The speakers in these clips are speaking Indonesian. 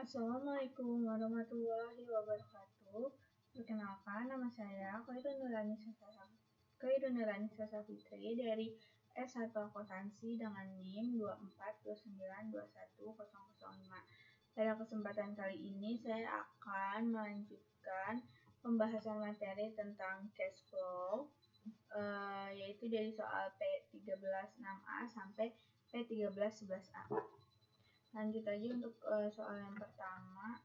Assalamualaikum warahmatullahi wabarakatuh. Perkenalkan, nama saya Khairul Nurani Sasafitri dari S1 Akuntansi dengan NIM 2429210005. Pada kesempatan kali ini saya akan melanjutkan pembahasan materi tentang cash flow, yaitu dari soal P13-6A sampai P13-11A. Lanjut aja untuk soal yang pertama.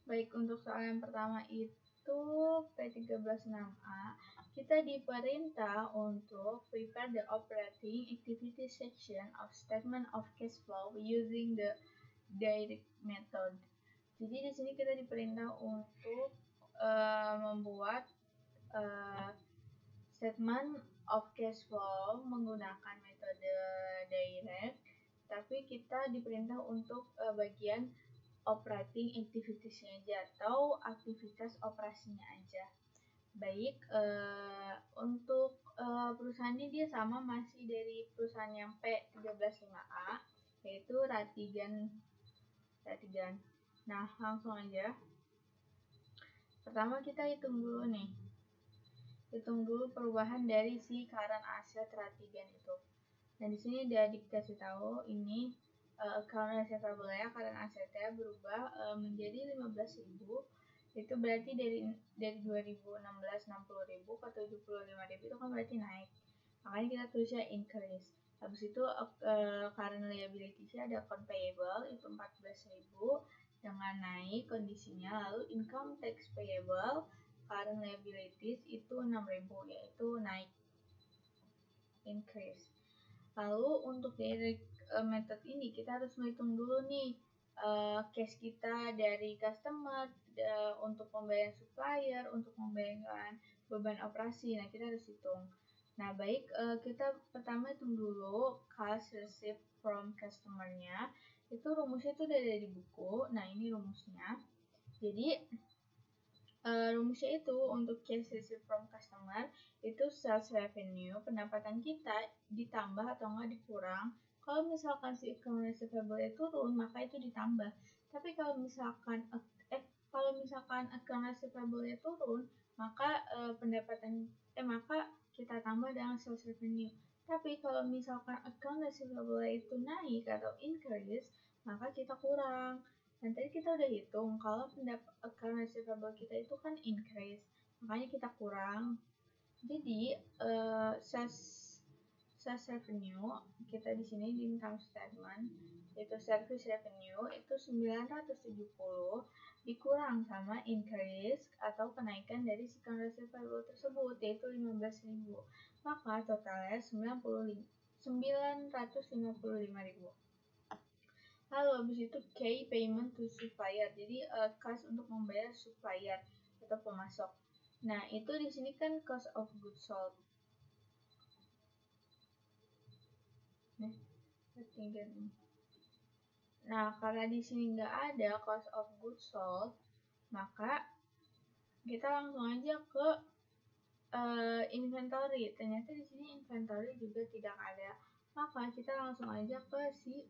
Baik, untuk soal yang pertama itu P13-6A, kita diperintah untuk prepare the operating activity section of statement of cash flow using the direct method. Jadi di sini kita diperintah untuk membuat statement of cash flow menggunakan metode direct, tapi kita diperintah untuk bagian operating activities-nya aja atau aktivitas operasinya aja. Baik, untuk perusahaan ini dia sama, masih dari perusahaan yang P13-5A, yaitu Ratigan. Nah, langsung aja. Pertama kita hitung dulu nih. Hitung dulu perubahan dari si current asset Ratigan itu. Dan di sini udah dikasih tahu ini account receivable ya, current assetnya berubah menjadi 15.000. Itu berarti dari 2016 60.000 ke 75.000 itu kan berarti naik. Makanya kita tulisnya increase. Habis itu current liability-nya ada account payable itu 14.000 dengan naik kondisinya. Lalu income tax payable current liabilities itu 6.000 yaitu naik, increase. Lalu untuk direct method ini kita harus menghitung dulu nih cash kita dari customer untuk pembayaran supplier, untuk pembayaran beban operasi. Nah, kita harus hitung. Nah, baik, kita pertama hitung dulu cash received from customer-nya. Itu rumusnya itu udah ada di buku. Nah, ini rumusnya. Jadi rumusnya itu untuk cash received from customer itu sales revenue, pendapatan kita ditambah atau enggak dikurang. Kalau misalkan si account receivable turun, maka itu ditambah. Tapi kalau misalkan account receivable turun, maka maka kita tambah dengan sales revenue. Tapi kalau misalkan account receivable itu naik atau increase, maka kita kurang. Dan tadi kita udah hitung kalau account receivable kita itu kan increase, makanya kita kurang. Jadi sales revenue kita di sini di income statement itu service revenue itu 970 dikurang sama increase atau kenaikan dari account receivable tersebut yaitu 15.000. Maka totalnya 955.000. Lalu habis itu K payment to supplier. Jadi cost untuk membayar supplier atau pemasok. Nah, itu di sini kan cost of goods sold. Nah, karena di sini nggak ada cost of goods sold, maka kita langsung aja ke inventory. Ternyata di sini inventory juga tidak ada. Maka kita langsung aja ke si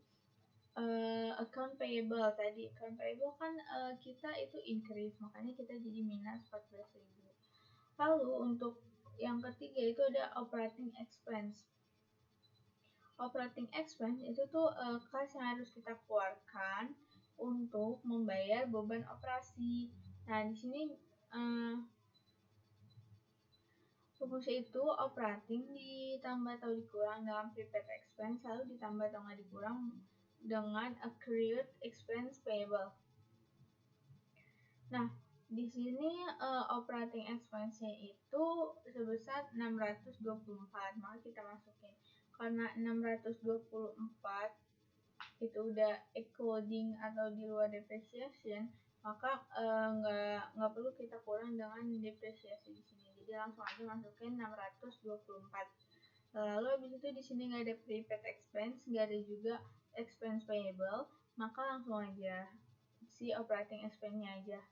account payable tadi. Account payable kan kita itu increase, makanya kita jadi minus 14.000. Lalu untuk yang ketiga itu ada operating expense. Operating expense itu tuh cost yang harus kita keluarkan untuk membayar beban operasi. Nah, di sini rumusnya itu operating ditambah atau dikurang dalam prepaid expense, lalu ditambah atau nggak dikurang dengan accrued expense payable. Nah, di sini operating expense-nya itu sebesar 624, maka kita masukin. Karena 624 itu udah excluding atau di luar depreciation, maka nggak perlu kita kurang dengan depresiasi di sini. Jadi langsung aja masukin 624. Lalu habis itu di sini nggak ada prepaid expense, nggak ada juga expense payable, maka langsung aja si operating expense-nya aja.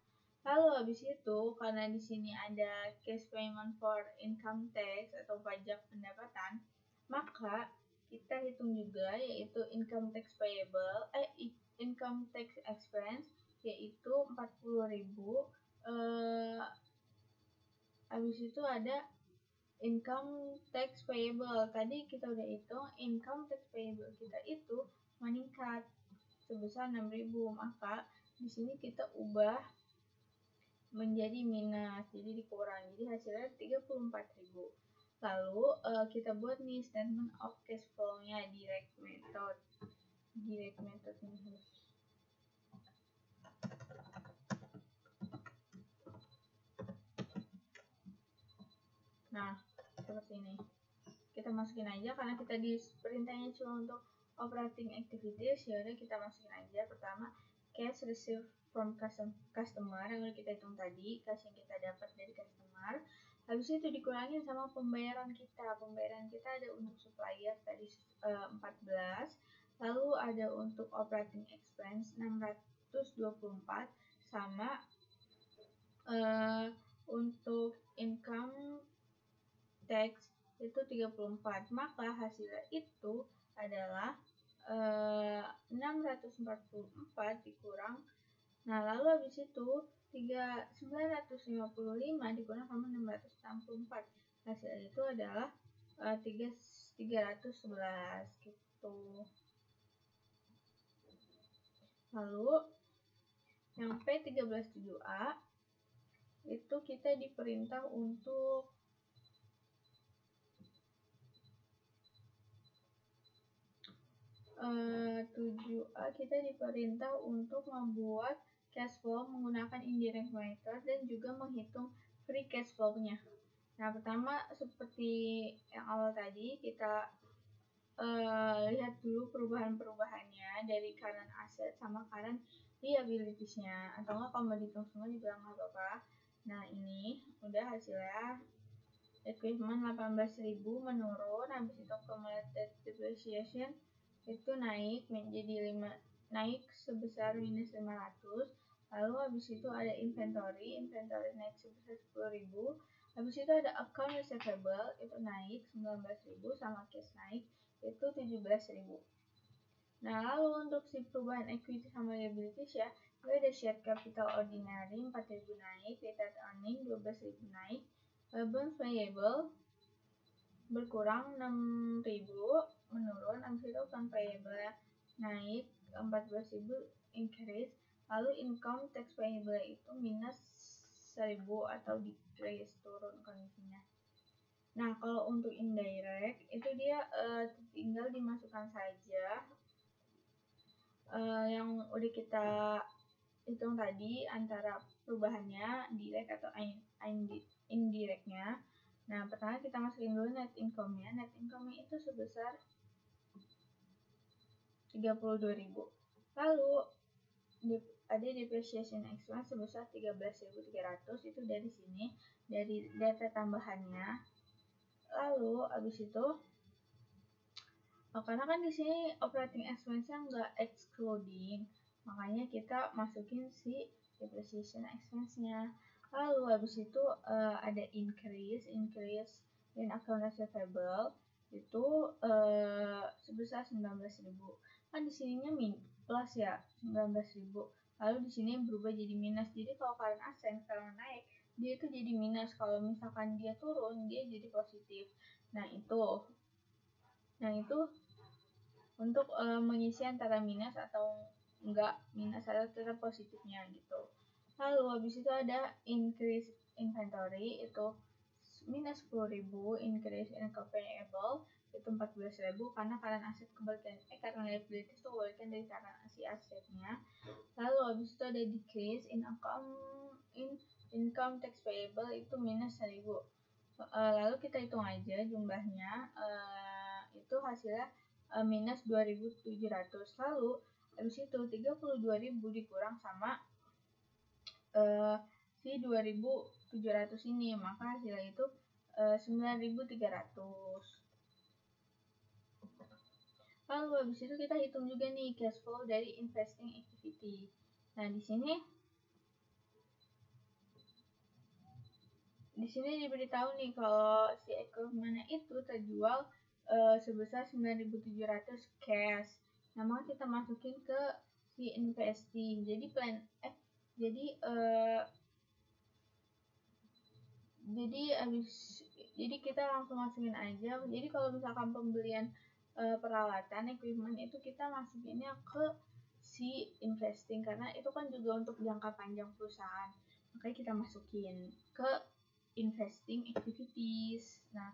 Lalu habis itu karena di sini ada cash payment for income tax atau pajak pendapatan, maka kita hitung juga yaitu income tax payable, income tax expense yaitu 40.000. Habis itu ada income tax payable. Tadi kita udah hitung income tax payable kita itu meningkat sebesar 6.000, maka di sini kita ubah menjadi minus, jadi dikurangi, jadi hasilnya 34.000. Lalu kita buat nih statement of cash flow-nya direct method nih. Nah, seperti ini. Kita masukin aja karena kita di perintahnya cuma untuk operating activities, ya udah kita masukin aja. Pertama, cash received from customer yang udah kita hitung tadi, cash yang kita dapat dari customer. Habis itu dikurangin sama pembayaran kita. Pembayaran kita ada untuk supplier tadi 14, lalu ada untuk operating expense 624, sama untuk income tax itu 34, maka hasilnya itu adalah 644 dikurang. Nah, lalu habis itu 955 dikurang sama 664. Hasilnya itu adalah 311 gitu. Lalu yang P13.7a itu kita diperintah untuk kita diperintah untuk membuat cash flow menggunakan indirect method dan juga menghitung free cash flow-nya. Nah, pertama seperti yang awal tadi kita lihat dulu perubahan-perubahannya dari current asset sama current liabilities-nya, atau enggak kalau mau dihitung semua juga nggak apa-apa. Nah, ini udah hasilnya equipment 18.000 menurun, habis itu accumulated depreciation itu naik menjadi naik sebesar minus 500. Lalu habis itu ada inventory naik sebesar 10.000. Habis itu ada account receivable itu naik 19.000, sama cash naik itu 17.000. Nah, lalu untuk si perubahan equity sama liabilities ya, itu ada share capital ordinary 4.000 naik, retained earning 12.000 naik, bonds payable berkurang 6.000 menurun, habis itu account payable naik 14.000 increase, lalu income tax payable itu minus 1.000 atau decrease, turun kondisinya. Nah, kalau untuk indirect itu dia tinggal dimasukkan saja yang udah kita hitung tadi antara perubahannya direct atau indirectnya. Nah, pertama kita masukin dulu net income-nya. Net income-nya itu sebesar 32.000. Lalu ada depreciation expense sebesar 13.300, itu dari sini, dari data tambahannya. Lalu abis itu karena kan di sini operating expense-nya nggak excluding, makanya kita masukin si depreciation expense-nya. Lalu habis itu ada increase in account receivable itu sebesar 19.000. Kan di sininya plus ya 19.000. Lalu di sini berubah jadi minus. Jadi kalau current asset kalau naik dia itu jadi minus, kalau misalkan dia turun dia jadi positif. Nah, itu untuk mengisi antara minus atau enggak minus atau tetap positifnya gitu. Lalu habis itu ada increase inventory itu minus 10.000, increase in payable itu 14.000 karena current aset current liabilities itu kebalikan dari current si asetnya. Lalu habis itu ada decrease in income tax payable itu minus 1.000. Lalu kita hitung aja jumlahnya, itu hasilnya minus 2.700. Lalu habis itu 32.000 dikurang sama si 2.700 ini, maka hasilnya itu 9.300. Lalu habis itu kita hitung juga nih cash flow dari investing activity. Nah, di sini di sini diberitahu nih kalau si equipment itu terjual sebesar 9.700 cash. Nah, maka kita masukin ke si investing. Jadi jadi kita langsung masukin aja. Jadi kalau misalkan pembelian peralatan equipment itu kita masukinnya ke si investing karena itu kan juga untuk jangka panjang perusahaan. Makanya kita masukin ke investing activities. Nah,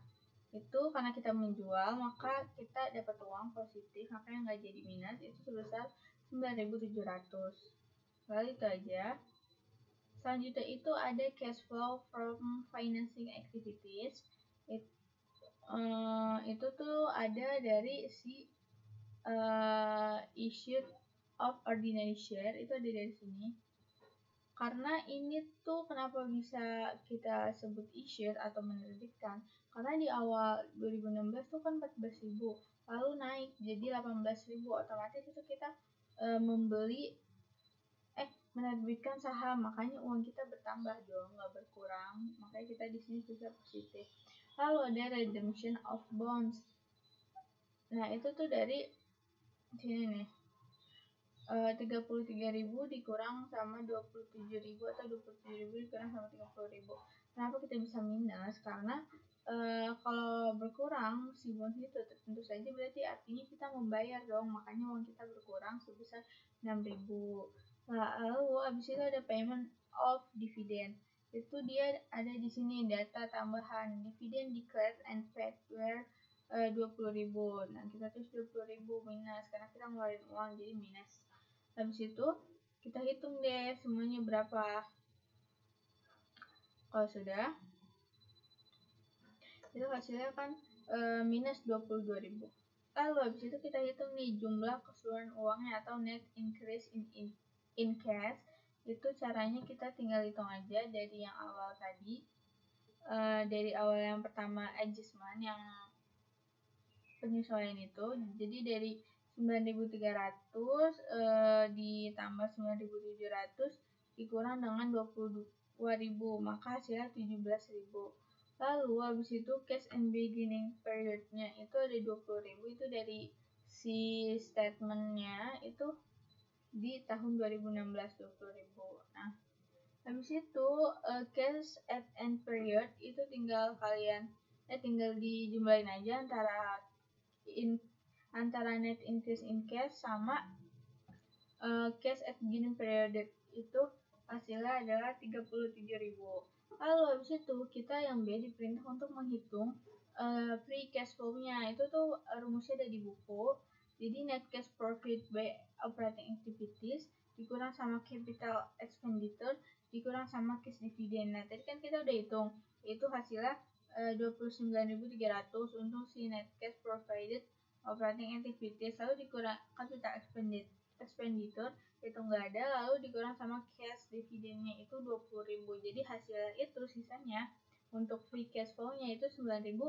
itu karena kita menjual maka kita dapat uang positif, makanya nggak jadi minus, itu sebesar 9.700. Lalu itu aja. Selanjutnya itu ada cash flow from financing activities. Itu tuh ada dari si issue of ordinary share, itu ada dari sini. Karena ini tuh kenapa bisa kita sebut issue atau menerbitkan, karena di awal 2016 tuh kan 14.000, lalu naik jadi 18.000, otomatis itu kita menerbitkan saham, makanya uang kita bertambah dong, nggak berkurang, makanya kita di sini bisa positif. Lalu ada redemption of bonds. Nah, itu tuh dari sini nih. 33.000 dikurang sama 27.000 atau 27.000 dikurang sama 30.000. Kenapa kita bisa minus? Karena kalau berkurang si bonds itu tentu saja berarti artinya kita membayar dong, makanya uang kita berkurang sebesar 6.000. Lalu abis itu ada payment of dividend. Itu dia ada di sini data tambahan. Dividend declared and paid were 20.000. Nah, kita tulis 20.000 minus karena kita ngeluarin uang jadi minus. Habis itu kita hitung deh semuanya berapa. Kalau sudah, itu hasilnya kan minus 22.000. Lalu habis itu kita hitung nih jumlah keseluruhan uangnya atau net increase in cash. Itu caranya kita tinggal hitung aja dari yang awal tadi. Dari awal yang pertama adjustment yang penyesuaian itu, jadi dari 9.300 ditambah 9.700 dikurang dengan 22.000, maka hasilnya 17.000. Lalu habis itu cash and beginning periodnya itu ada 20.000, itu dari si statementnya itu di tahun 2016 20.000. Nah, habis itu cash at end period itu tinggal dijumlahin aja antara net increase in cash sama cash at beginning period, itu hasilnya adalah 37.000. Lalu habis itu kita yang B diperintah untuk menghitung free cash flow-nya. Itu tuh rumusnya ada di buku. Jadi net cash profit by operating activities dikurang sama capital expenditure dikurang sama cash dividend. Nah, tadi kan kita udah hitung, itu hasilnya 29.300 untuk si net cash provided operating activities, lalu dikurang capital expenditure itu nggak ada, lalu dikurang sama cash dividendnya itu 20.000. Jadi hasilnya itu sisanya untuk free cash flow-nya itu 9.300.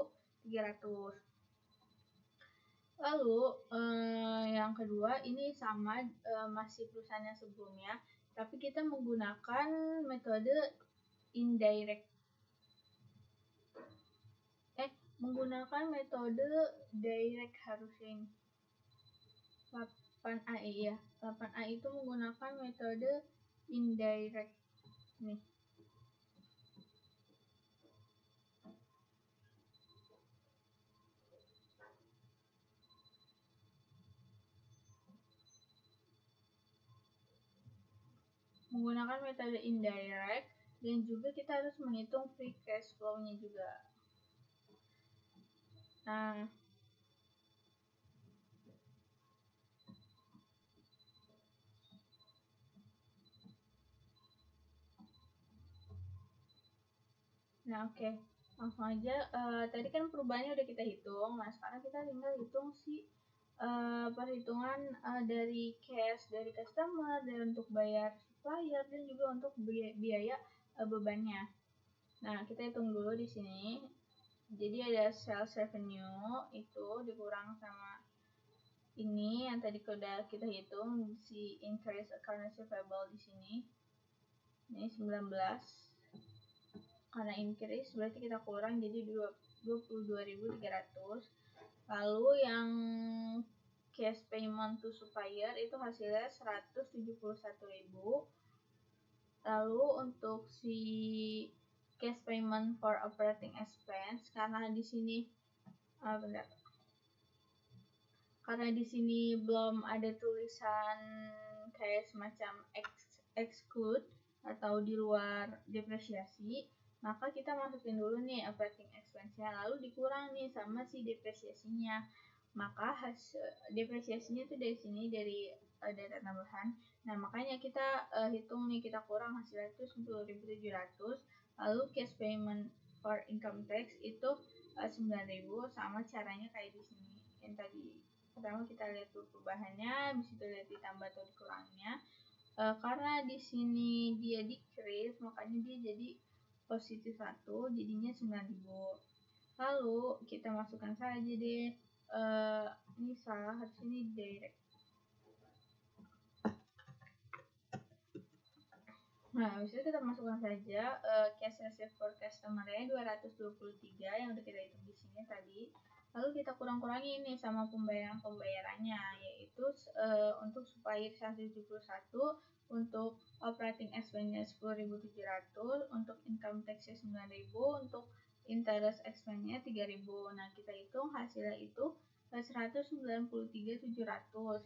Lalu yang kedua ini sama masih perusahaan yang sebelumnya, tapi kita menggunakan metode indirect. Menggunakan metode direct harusnya ini. 8A ya. 8A itu menggunakan metode indirect nih. Menggunakan metode indirect dan juga kita harus menghitung free cash flow-nya juga. Nah, oke. Langsung aja. Tadi kan perubahannya udah kita hitung. Nah, sekarang kita tinggal hitung si perhitungan dari cash dari customer, dan untuk bayar supplier, dan juga untuk biaya bebannya. Nah, kita hitung dulu di sini. Jadi ada sales revenue itu dikurang sama ini yang tadi udah kita hitung, si increase account receivable di sini. Ini 19. karena increase berarti kita kurang jadi 22.300. Lalu yang cash payment to supplier itu hasilnya 171.000. Lalu untuk si cash payment for operating expense, karena di sini karena di sini belum ada tulisan kayak semacam exclude atau di luar depresiasi, maka kita masukin dulu nih operating expense-nya, lalu dikurang nih sama si depresiasinya. Maka depresiasinya tuh dari sini, dari data tambahan. Nah, makanya kita hitung nih, kita kurang hasilnya itu 10.700. Lalu cash payment for income tax itu 9.000, sama caranya kayak di sini yang tadi. Pertama kita lihat dulu perubahannya, habis itu lihat ditambah atau dikurangnya. Karena di sini dia decrease, makanya dia jadi positif 1, jadinya 9.000. Lalu kita masukkan saja deh, ini salah, harus ini direct. Nah, habis itu kita masukkan saja cash receipt for customer-nya 223 yang udah kita hitung di sini tadi. Lalu kita kurang-kurangi ini sama pembayarannya, yaitu untuk supplier 171, untuk operating expense-nya 10.700, untuk income tax-nya 9.000, untuk interest expense-nya 3.000. Nah, kita hitung hasilnya itu 193.700.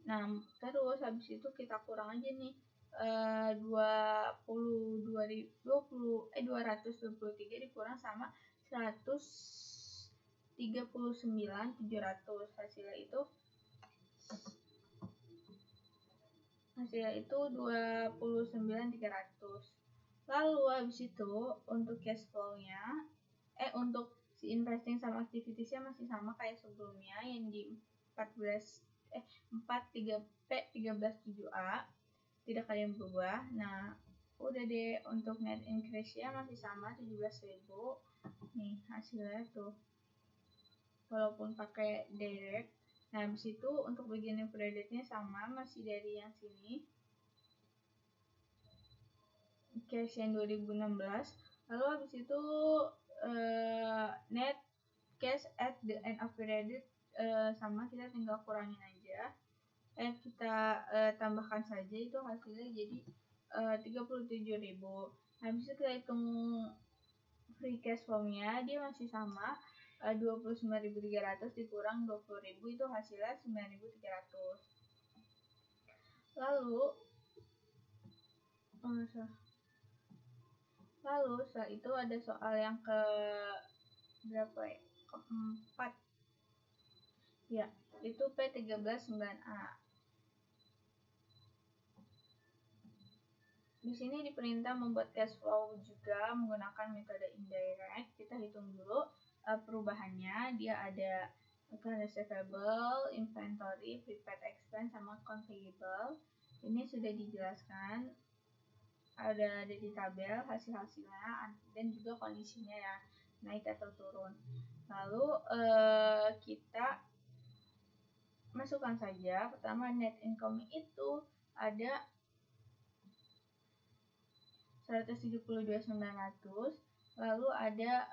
Nah, terus habis itu kita kurang aja nih 223 dikurang sama 139.700, hasilnya itu 29.300. Lalu habis itu untuk cash flow-nya untuk si investing sama activities-nya masih sama kayak sebelumnya yang di 4.13.7a, tidak ada yang berubah. Nah, udah deh, untuk net increase-nya masih sama 17.000. Nih hasilnya tuh, walaupun pakai direct. Nah, habis itu untuk bagian credit-nya sama, masih dari yang sini, cash yang 2016. Lalu habis itu net cash at the end of credit sama, kita tinggal kurangin aja. Kita tambahkan saja, itu hasilnya jadi 37.000. Habis itu kita hitung free cash flow-nya, dia masih sama 29.300 dikurang 20.000, itu hasilnya 9.300. Lalu setelah itu ada soal yang ke berapa ya? Keempat. Ya, itu P13.9a. Di sini diperintah membuat cash flow juga menggunakan metode indirect. Kita hitung dulu perubahannya. Dia ada account receivable, inventory, prepaid expense, sama account payable. Ini sudah dijelaskan, ada di tabel hasil-hasilnya dan juga kondisinya ya, naik atau turun. Lalu kita masukkan saja. Pertama, net income itu ada 172.900. Lalu ada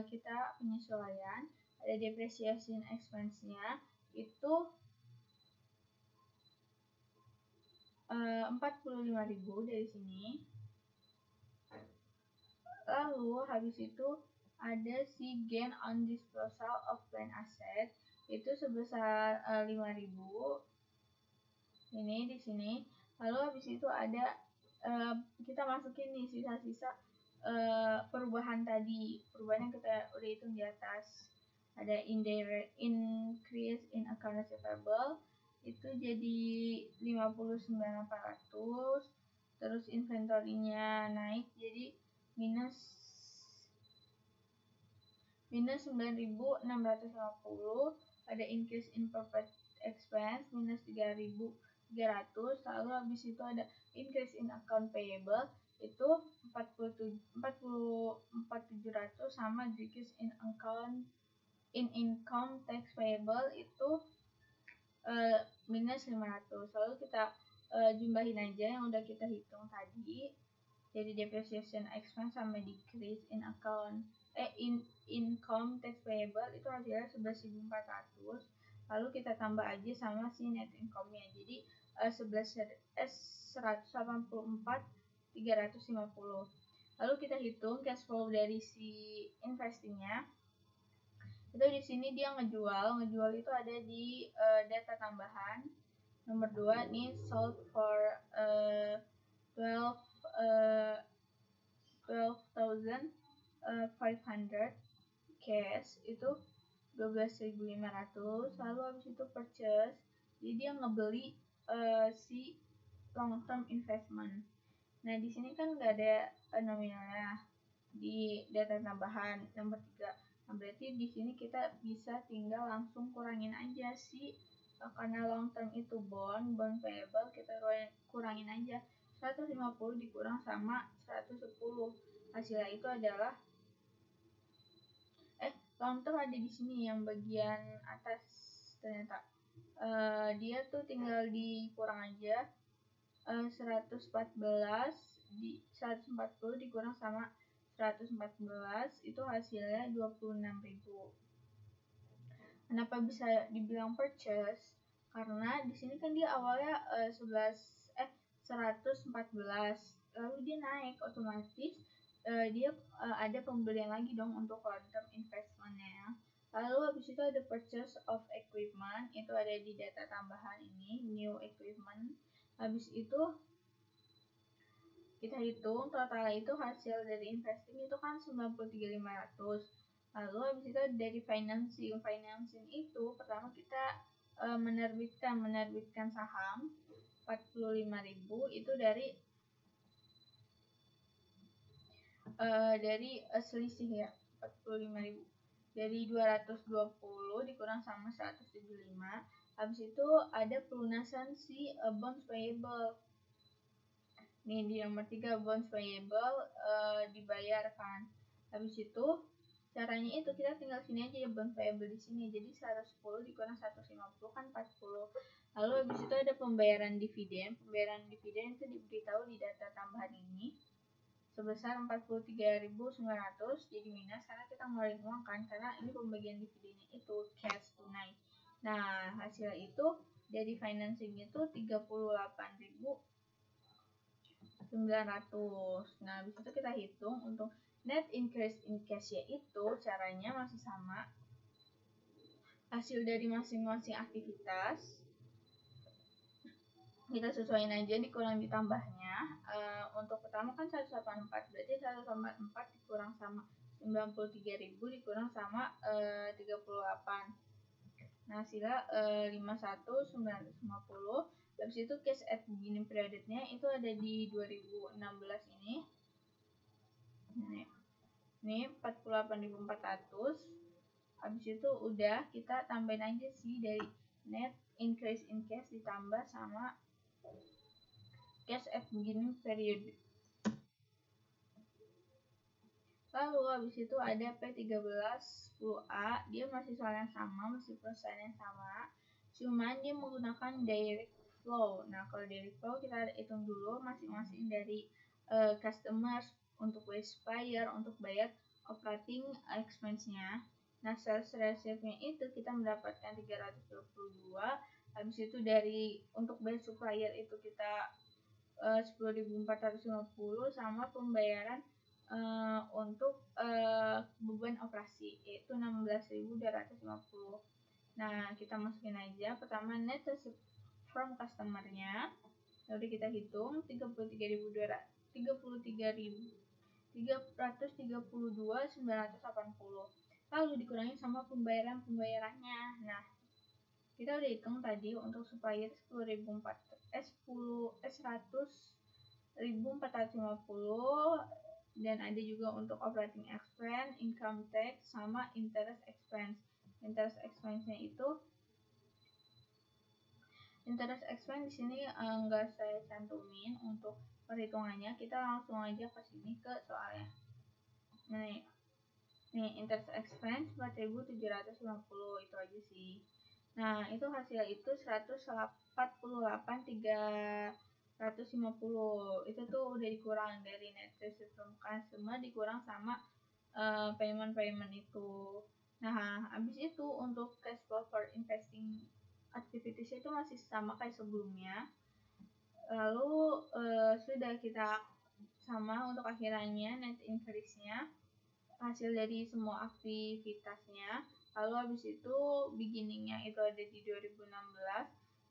kita penyesuaian, ada depreciation expense-nya itu 45.000 dari sini. Lalu habis itu ada si gain on disposal of plant asset itu sebesar 5.000. Ini di sini. Lalu habis itu ada kita masukin nih sisa-sisa perubahan tadi, perubahan yang kita udah hitung di atas. Ada indirect increase in account receivable itu jadi 59.400. Terus inventory-nya naik jadi minus 9.650. Ada increase in prepaid expense minus 3.300. Lalu habis itu ada increase in account payable itu 44.700, sama decrease in income tax payable itu minus 500. Lalu kita jumlahin aja yang udah kita hitung tadi, Jadi depreciation expense sama decrease in income tax payable itu hasilnya 11.400. Lalu kita tambah aja sama si net income-nya. Jadi 184.350. Lalu kita hitung cash flow dari si investingnya. Itu di sini dia ngejual itu ada di data tambahan nomor 2 nih, sold for 12,500 cash itu 12.500. Lalu habis itu purchase, jadi dia ngebeli si long term investment. Nah di sini kan nggak ada nominalnya di data tambahan nomor 3. Nah, berarti di sini kita bisa tinggal langsung kurangin aja sih, karena long term itu bond payable, kita kurangin aja 150 dikurang sama 110. Hasilnya itu adalah long term ada di sini yang bagian atas ternyata. Dia tuh tinggal dikurang aja 140 dikurang sama 114 itu hasilnya 26.000. Kenapa bisa dibilang purchase? Karena di sini kan dia awalnya 114, lalu dia naik otomatis, dia ada pembelian lagi dong untuk long term investmentnya. Lalu habis itu ada purchase of equipment, itu ada di data tambahan ini, new equipment. Habis itu kita hitung total itu hasil dari investing itu kan 93.500. Lalu habis itu dari financing itu pertama kita menerbitkan saham 45.000 itu dari selisih ya, 45.000 dari 220 dikurang sama 175. Habis itu ada pelunasan si bonds payable. Nih di nomor 3 bonds payable dibayarkan. Habis itu caranya itu kita tinggal sini aja ya, bonds payable di sini. Jadi 110 dikurang 150 kan 40. Lalu habis itu ada pembayaran dividen. Pembayaran dividen itu diberitahu di data tambahan ini sebesar 43.900, jadi minus karena kita ngeluarin uang kan, karena ini pembagian dividennya itu cash tunai. Nah hasil itu dari financing itu 38.900. Nah habis itu kita hitung untuk net increase in cash, yaitu caranya masih sama, hasil dari masing-masing aktivitas kita sesuaiin aja, dikurang ditambahnya. Untuk pertama kan 184, berarti 184 dikurang sama 93.000 dikurang sama 38. Nah hasilnya 51.950. Habis itu cash at beginning periodnya itu ada di 2016 ini. Ini 48.400. Habis itu udah kita tambahin aja sih dari net increase in cash ditambah sama cash at beginning period. Lalu habis itu ada P1310A, dia masih soal yang sama, masih perusahaan yang sama, cuman dia menggunakan direct flow. Nah kalau direct flow kita hitung dulu masing-masing dari customers untuk waste supplier untuk bayar operating expense-nya. Nah sales receive-nya itu kita mendapatkan 322. Habis itu dari untuk bayar supplier itu kita 10.450 sama pembayaran untuk beban operasi yaitu 16.250. Nah kita masukin aja pertama net from customer-nya, lalu kita hitung 332.980, lalu dikurangi sama pembayarannya. Nah kita udah hitung tadi untuk supplier 100.450, dan ada juga untuk operating expense, income tax, sama interest expense. Interest expense-nya itu interest expense di sini nggak saya cantumin untuk perhitungannya, kita langsung aja ke sini ke soalnya. Nih interest expense 4.750 itu aja sih. Nah itu hasil itu 148.350 150 itu tuh udah dikurang dari net receipt from customer, dikurang sama payment itu. Nah, habis itu untuk cash flow for investing activities itu masih sama kayak sebelumnya. Lalu sudah kita sama untuk akhirannya net increase-nya hasil dari semua aktivitasnya. Lalu habis itu beginning-nya itu ada di 2016,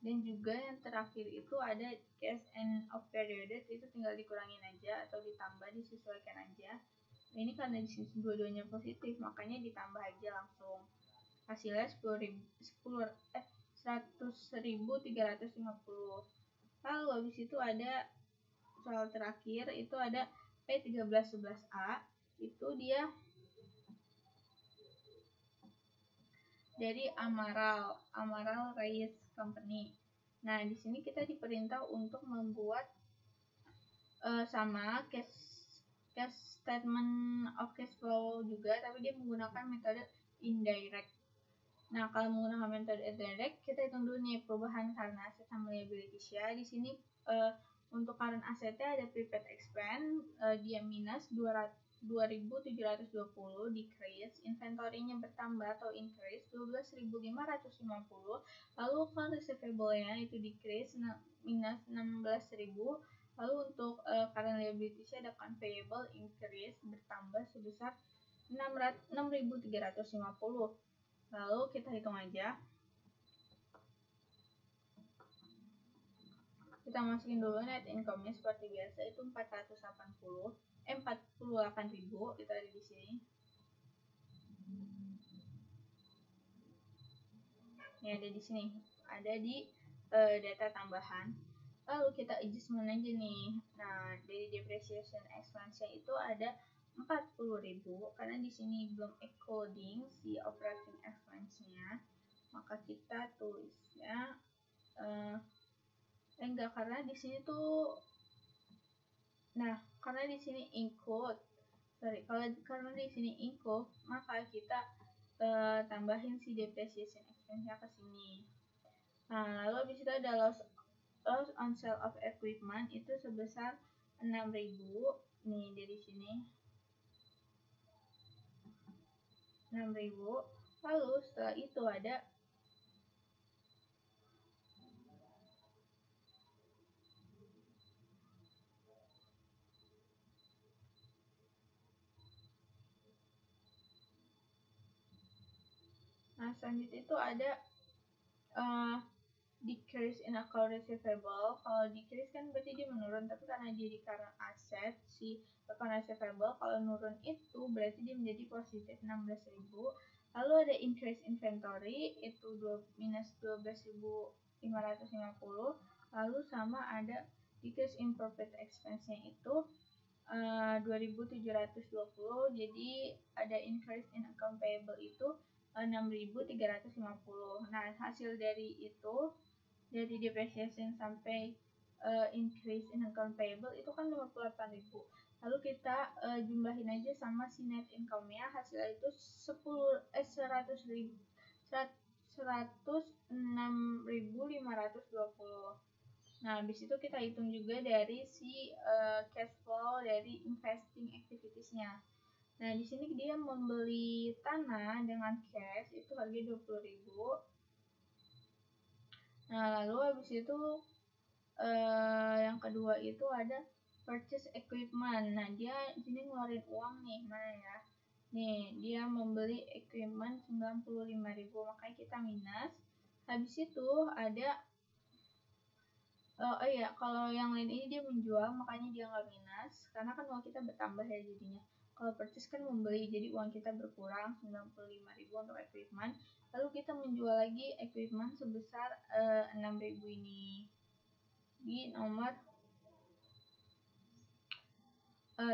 dan juga yang terakhir itu ada cash and of period, itu tinggal dikurangin aja atau ditambah, disesuaikan aja. Nah, ini karena di sini dua-duanya positif, makanya ditambah aja langsung. Hasilnya 100.350. Lalu habis itu ada soal terakhir, itu ada P1311A, itu dia dari Amaral Rice Company. Nah, di sini kita diperintah untuk membuat sama cash statement of cash flow juga, tapi dia menggunakan metode indirect. Nah, kalau menggunakan metode indirect, kita hitung dulu nih perubahan karena aset sama liabilities ya. Di sini untuk current asetnya ada prepaid expense, dia minus 2.720, decrease, inventory-nya bertambah atau increase 12.550, lalu account receivable-nya itu decrease minus 16.000, lalu untuk current liabilities-nya ada account payable increase bertambah sebesar 6.350. Lalu kita hitung aja. Kita masukin dulu net income-nya seperti biasa, itu 48.000 itu ada di sini. Ini ada di sini, ada di data tambahan. Lalu kita adjustment aja nih. Nah, dari depreciation expense-nya itu ada 40.000 karena di sini belum including si operating expense-nya. Maka kita tulisnya enggak, karena di sini tuh, nah karena di sini include, karena di sini include, maka kita tambahin si depreciation expense-nya ke sini. Nah, lalu habis itu ada loss on sale of equipment itu sebesar 6.000 nih, dari sini 6.000. Lalu setelah itu ada selanjutnya itu ada decrease in account receivable. Kalau decrease kan berarti dia menurun, tapi karena dia di current asset, si account receivable kalau nurun itu berarti dia menjadi positif 16.000. Lalu ada increase inventory itu minus 12.550. Lalu sama ada decrease in profit expense-nya itu 2.720. Jadi ada increase in account payable itu 6.350. Nah, hasil dari itu, dari depreciation sampai increase in account payable itu kan 58.000. Lalu kita jumlahin aja sama si net income-nya, hasilnya itu 106.520. Nah, habis itu kita hitung juga dari si cash flow dari investing activities-nya. Nah, di sini dia membeli tanah dengan cash itu harganya 20.000. Nah, lalu habis itu yang kedua itu ada purchase equipment. Nah, dia di sini ngeluarin uang nih, mana ya? Nih, dia membeli equipment 95.000, makanya kita minus. Habis itu ada kalau yang lain ini dia menjual, makanya dia nggak minus, karena kan uang kita bertambah ya jadinya. Kalau purchase kan membeli, jadi uang kita berkurang 95.000 untuk equipment. Lalu kita menjual lagi equipment sebesar 6.000 ini di nomor 5.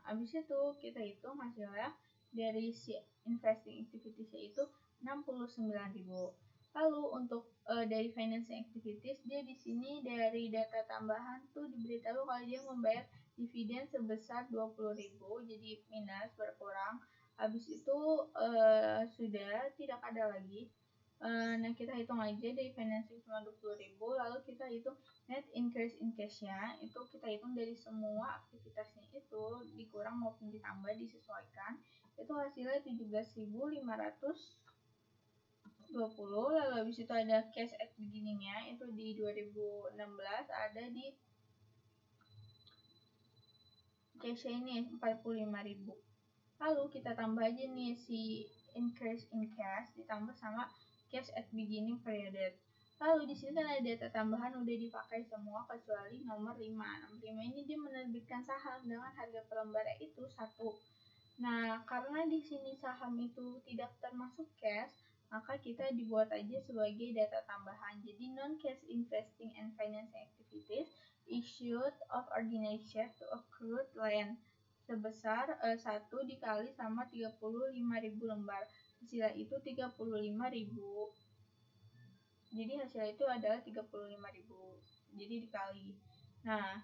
Habis itu kita hitung hasilnya dari si investing activities itu 69.000. Lalu untuk dari financing activities, dia di sini dari data tambahan tuh diberitahu kalau dia membayar dividen sebesar 20.000, jadi minus, berkurang. Habis itu sudah tidak ada lagi. Nah, kita hitung aja dari financing cuma 20.000, lalu kita hitung net increase in cash-nya, itu kita hitung dari semua aktivitasnya itu, dikurang maupun ditambah, disesuaikan, itu hasilnya 17.520. Lalu habis itu ada cash at beginning-nya, itu di 2016 ada di cash ini 45.000. Lalu kita tambah aja nih si increase in cash ditambah sama cash at beginning period. Lalu di sini kan ada data tambahan udah dipakai semua kecuali nomor 5. Nomor 5 ini dia menerbitkan saham dengan harga per lembarnya itu 1. Nah, karena di sini saham itu tidak termasuk cash, maka kita dibuat aja sebagai data tambahan. Jadi non-cash investing and financing activities issued of ordinary shares to accrued land sebesar 1 dikali sama 35.000 lembar. Hasilnya itu 35.000. Jadi hasilnya itu adalah 35.000. Jadi dikali. Nah,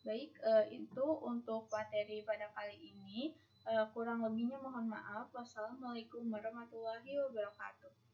baik, itu untuk materi pada kali ini. Kurang lebihnya mohon maaf. Wassalamualaikum warahmatullahi wabarakatuh.